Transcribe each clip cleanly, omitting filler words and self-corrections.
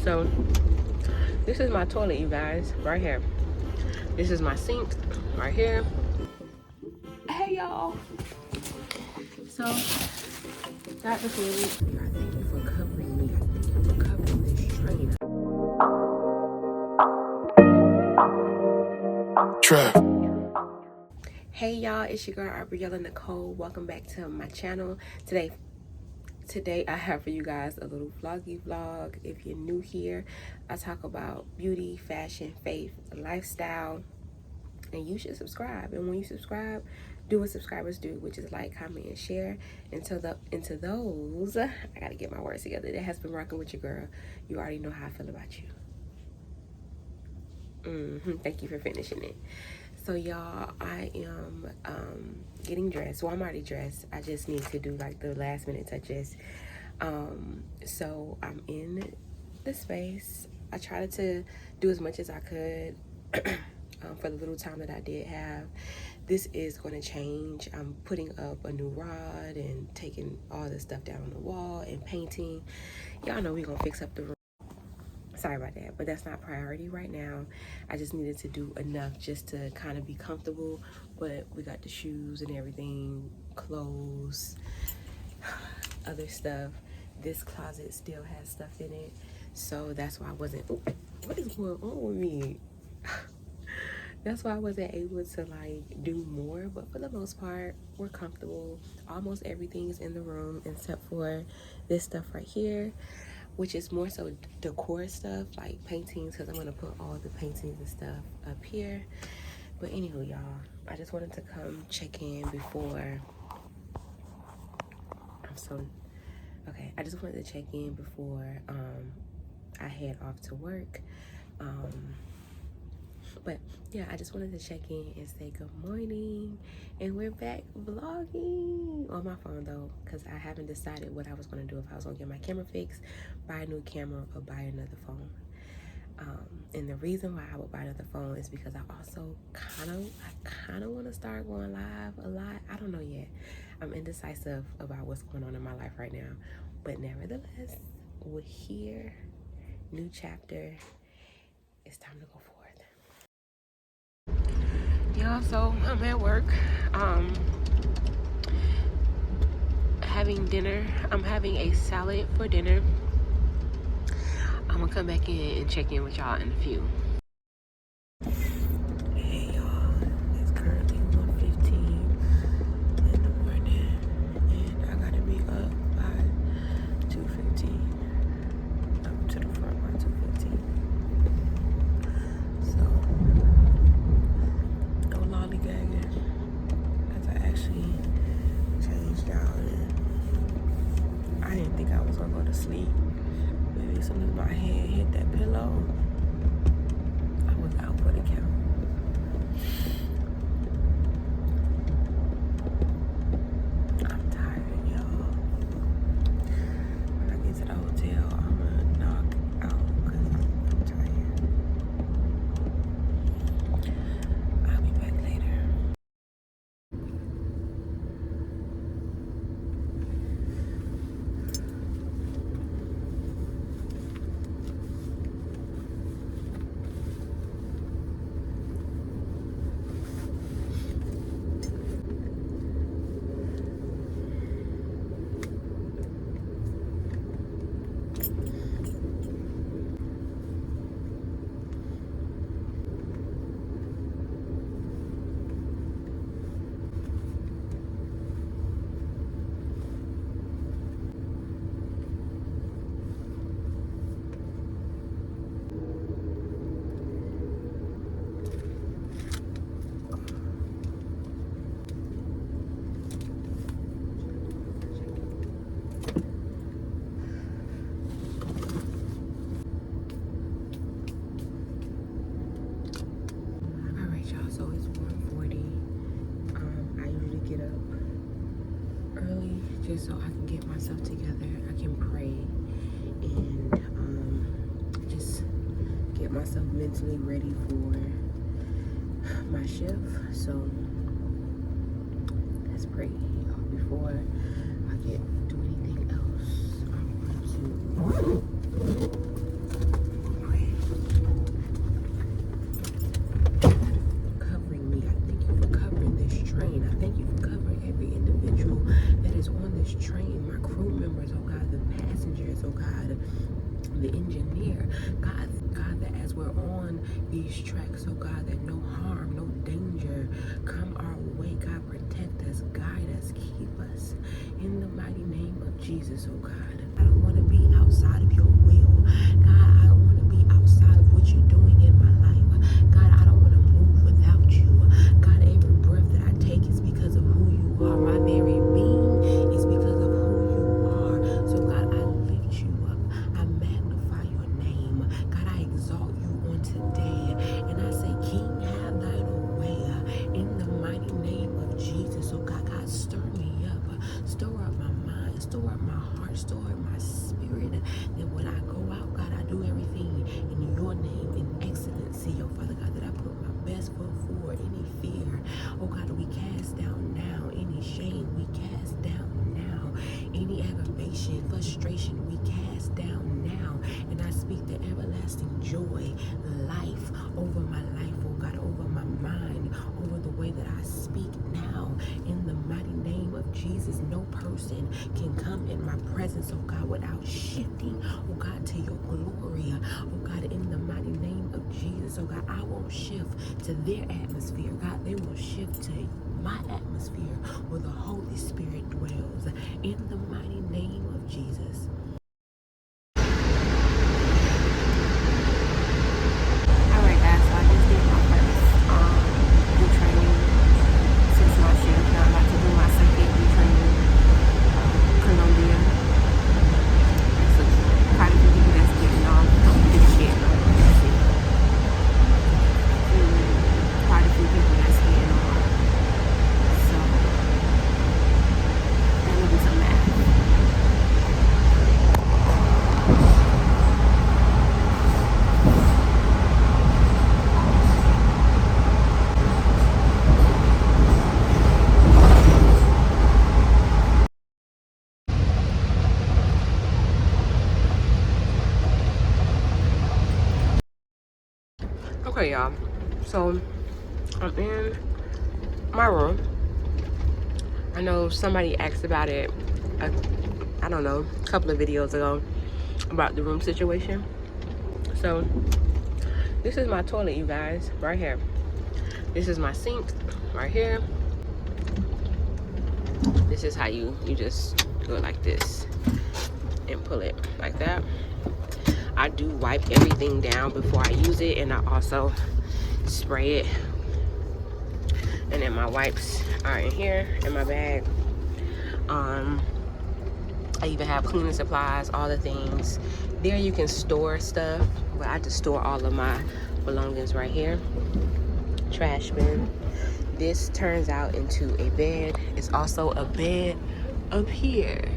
So this is my toilet, you guys, right here. This is my sink right here. Hey y'all. So got the food. I thank you for covering me. I thank you for covering this train. Trap. Hey y'all, it's your girl Arbeilla Nichole. Welcome back to my channel. Today I have for you guys a little vloggy vlog. If you're new here, I talk about beauty, fashion, faith, lifestyle, and you should subscribe. And when you subscribe, do what subscribers do, which is like, comment, and share. Into those, I gotta get my words together, that has been rocking with your girl, you already know how I feel about you. Thank you for finishing it. So y'all, I am getting dressed. Well, I'm already dressed. I just need to do like the last minute touches. So I'm in the space. I tried to do as much as I could for the little time that I did have. This is going to change. I'm putting up a new rod and taking all the stuff down on the wall and painting. Y'all know we're going to fix up the room. Sorry about that, but that's not priority right now. I just needed to do enough just to kind of be comfortable, but we got the shoes and everything, clothes, other stuff. This closet still has stuff in it, so that's why I wasn't, what is going on with me? That's why I wasn't able to like do more, but for the most part, we're comfortable. Almost everything's in the room except for this stuff right here, which is more so decor stuff, like paintings, because I'm going to put all the paintings and stuff up here. But anywho, y'all, I just wanted to come check in before, I just wanted to check in before I head off to work. But yeah, I just wanted to check in and say good morning. And we're back vlogging on my phone though, because I haven't decided what I was going to do, if I was going to get my camera fixed, buy a new camera, or buy another phone. And the reason why I would buy another phone is because I also kind of want to start going live a lot. I don't know yet. I'm indecisive about what's going on in my life right now. But nevertheless, we're here. New chapter. It's time to go forward. Y'all, so I'm at work. Having dinner. I'm having a salad for dinner. I'm gonna come back in and check in with y'all in a few. Hey y'all, it's currently 1:15 in the morning and I gotta be up by 2:15. Up to the front by 2:15. So, no lollygagging, because I actually changed out and I didn't think I was gonna go to sleep. Maybe as soon as my head hit that pillow, I was out for the count. I'm tired, y'all. When I get to the hotel, I'm gonna knock out because I'm tired. I'll be back later. So it's 1:40. I usually get up early just so I can get myself together. I can pray and just get myself mentally ready for my shift. So let's pray before I get do anything else. I'm going to the engineer. God, that as we're on these tracks, oh God, that no harm, no danger come our way. God, protect us, guide us, keep us. In the mighty name of Jesus, oh God. I don't want to be outside of your will. God, I don't want to be outside of what you're doing in my life. God, I don't want to move without you. God, every breath that I take is because of who you are. My very being is because of who you are. So God, I lift you up. I magnify your name. God, I exalt you on today. And I say, King, have thine own way. In the mighty name of Jesus. So God, stir me up. Stir up my mind. Stir up my heart. Stir up my spirit. That when I go out, God, I do everything in your name, in excellency. Oh Father God, that I put my best foot forward. Any fear, oh God, we cast down now. Any shame, we cast down now. Any aggravation, frustration, we cast down now. And I speak the everlasting joy, life over my life, oh God, over my mind, over the way that I speak now. In the mighty name of Jesus, no person can come in my presence, oh God, without shifting, oh God, to your glory. Oh God, in the mighty name of Jesus, oh God, I won't shift to their atmosphere. God, they will shift to my atmosphere where the Holy Spirit dwells. In the mighty name of Jesus. Alright guys, so I just did my first retraining since my shift. Now I'm about to do my second retraining, Colombia. So quite a few people that's getting off. I'm getting it. Let's see. Quite a few people that's getting off. So let me do some math. Okay, y'all. So I'm in my room. I know somebody asked about it, I don't know, a couple of videos ago about the room situation. So this is my toilet, you guys, right here. This is my sink right here. This is how you just go like this and pull it like that. I do wipe everything down before I use it, and I also spray it. And then my wipes are in here in my bag. I even have cleaning supplies, all the things. There you can store stuff, but I just store all of my belongings right here. Trash bin. This turns out into a bed. It's also a bed up here,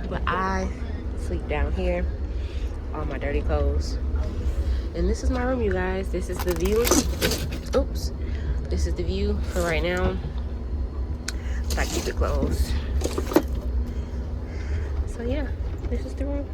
but I sleep down here. All my dirty clothes. And this is my room, you guys. This is the view. Oops. This is the view for right now. So I keep it closed. So yeah, this is the room.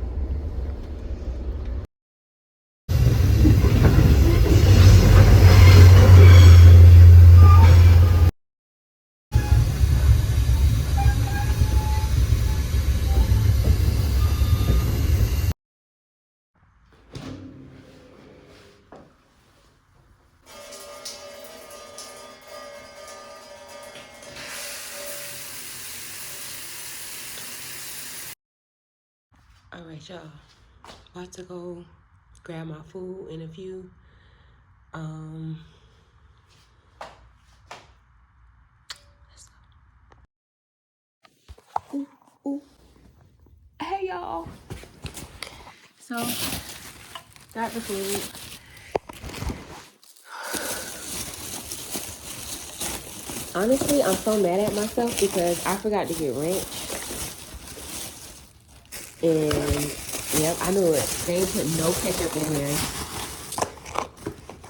All right, y'all. About to go grab my food in a few. Let's go. Ooh, ooh. Hey, y'all. So, got the food. Honestly, I'm so mad at myself because I forgot to get ranch. And, yep, I knew it. They ain't put no ketchup in there.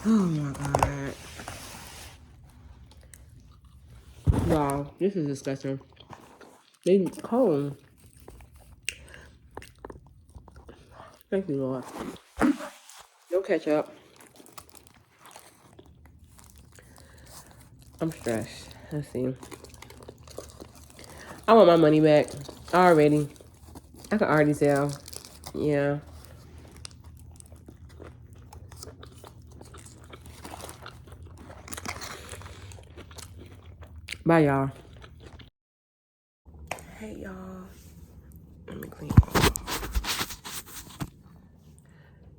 Oh, my God. Wow, this is disgusting. They cold. Thank you, Lord. No ketchup. I'm stressed. Let's see. I want my money back already. I can already tell. Yeah. Bye, y'all. Hey, y'all. Let me clean.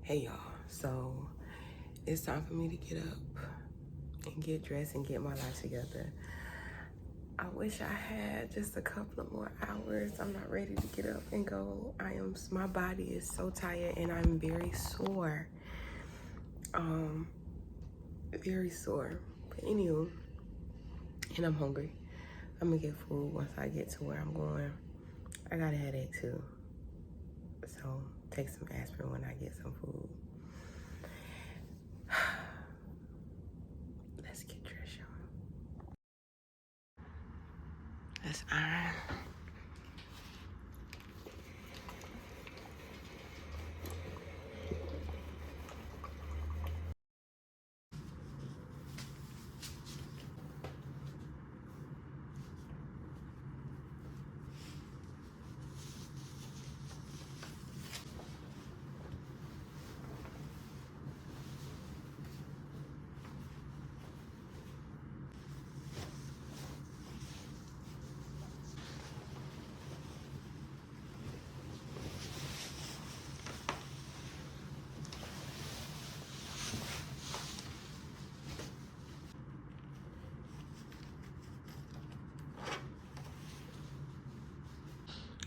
Hey, y'all. So, it's time for me to get up and get dressed and get my life together. I wish I had just a couple of more hours. I'm not ready to get up and go. My body is so tired and I'm very sore. Very sore. But anywho, and I'm hungry. I'm gonna get food once I get to where I'm going. I got a headache too. So take some aspirin when I get some food. Let's get dressed, y'all. Let's iron.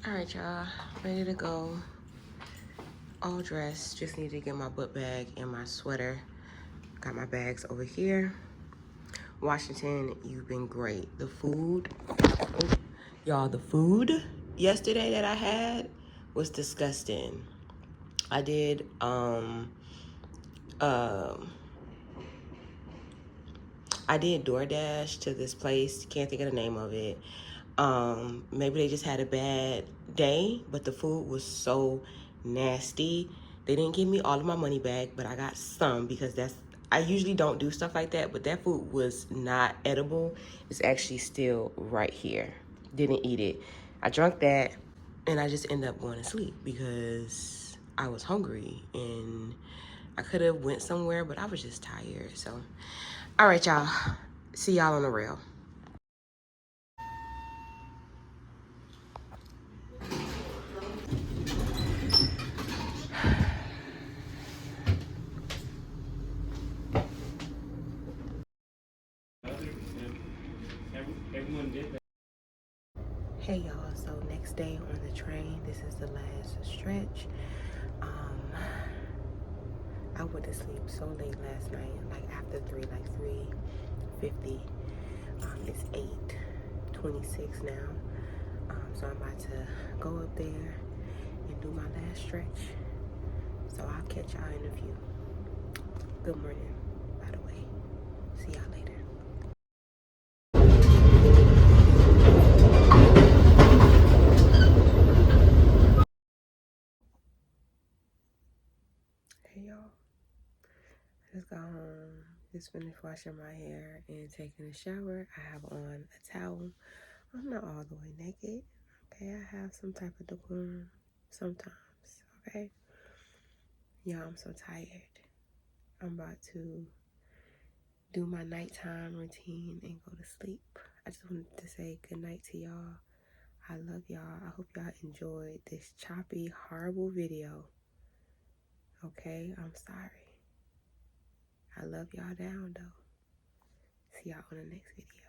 All right, y'all, ready to go. All dressed, just need to get my book bag and my sweater. Got my bags over here. Washington, you've been great. The food, y'all, the food yesterday that I had was disgusting. I did, I did DoorDash to this place, can't think of the name of it. Maybe they just had a bad day, but the food was so nasty. They didn't give me all of my money back, but I got some because I usually don't do stuff like that, but that food was not edible. It's actually still right here. Didn't eat it. I drank that and I just ended up going to sleep because I was hungry and I could have went somewhere, but I was just tired. So, all right, y'all. See y'all on the rail. Hey y'all, so next day on the train, this is the last stretch. Um, I went to sleep so late last night, like after 3:50. It's 8:26 now. So I'm about to go up there and do my last stretch. So I'll catch y'all in a few. Good morning, by the way. See y'all later. Hey y'all, I just got home. Just finished washing my hair and taking a shower. I have on a towel. I'm not all the way naked. Okay, I have some type of decorum sometimes. Okay, y'all, I'm so tired. I'm about to do my nighttime routine and go to sleep. I just wanted to say good night to y'all. I love y'all. I hope y'all enjoyed this choppy, horrible video. Okay, I'm sorry. I love y'all down though. See y'all on the next video.